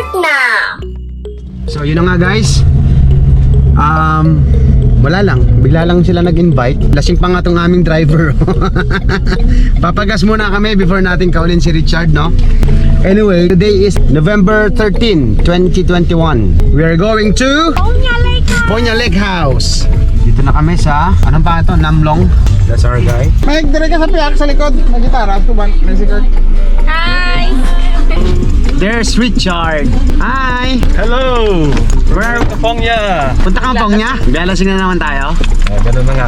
Start na! So yun na nga guys. Wala lang, bigla lang sila nag-invite. Lasing pa nga tong aming driver. Papagas muna kami before natin kaulin si Richard, no? Anyway, today is November 13, 2021. We are going to Ponya Lake House. Dito na kami sa, anong pa ito? Namlong. That's our guy. May dire ka sa piyak sa likod. May gitara, tuban, may sikat. Hi! There's Richard. Hi! Hello! Where? Ponya! Punta kang Ponya? Galasing na naman tayo. Ganun na nga.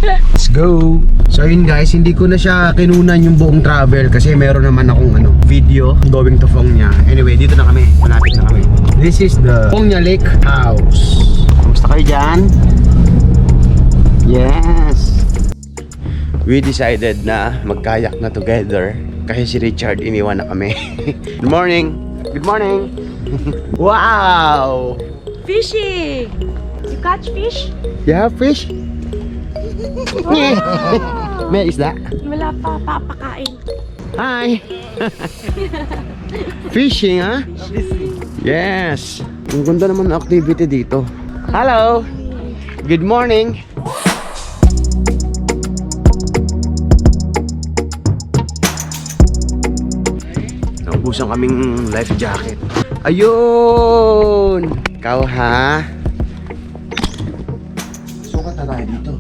Let's go! So yun guys, hindi ko na siya kinunan yung buong travel kasi meron naman akong video going to Ponya. Anyway, dito na kami. Malapit na kami. This is the Ponya Lake House. Kamusta kayo dyan? Yes! We decided na magkayak na together kasi si Richard iniwan na kami. Good morning! Good morning! Wow! Fishing! You catch fish? You have fish? May isda? Wala pa, papakain. Hi! Fishing, ha? Yes! Ang ganda naman ng activity dito. Hello! Good morning! Naubusan kaming life jacket. Ayun! Ikaw, ha? Sukat na tayo dito.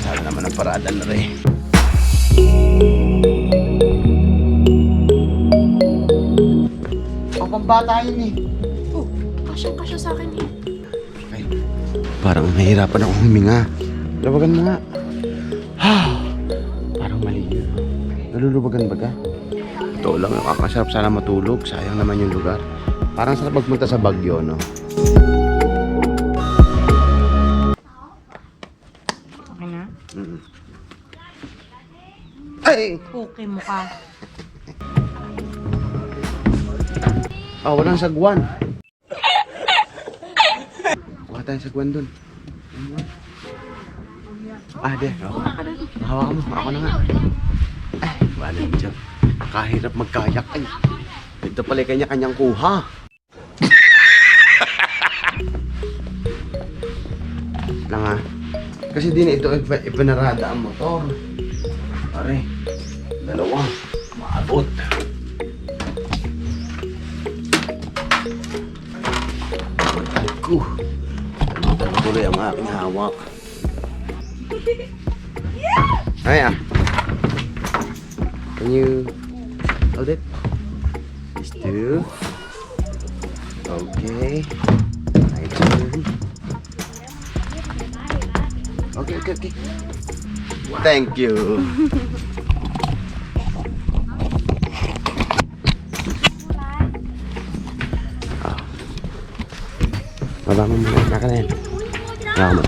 Sana naman ang parada na rin. Ang pambata yun eh. Oh, kasyang-kasya sa akin eh. Ay, parang nahihirapan akong huminga. Labagan mo nga. Parang mali yun. Nalulubagan ba ka? Ito lang, nakakasarap sana matulog. Sayang naman yung lugar. Parang sarap magpunta sa Baguio, no? Okay na? Ay! Okay mo ka. Walang sagwan. Wala tayong sagwan dun. De. Hawakan mo. Ako na nga. Ay, wala dyan. Kahirap magkayak. Ay, ito pala kanya-kanyang kuha. Lang ha. Kasi din ito ipinarada ang motor. Pare, dalawa. Maabot. Ko. Talaga tuloy ang aking hawak. Ayan. Can you hold it? These two. Okay. My turn. Okay. Thank you. Baba mo muna. Naka na yan. Naka mo.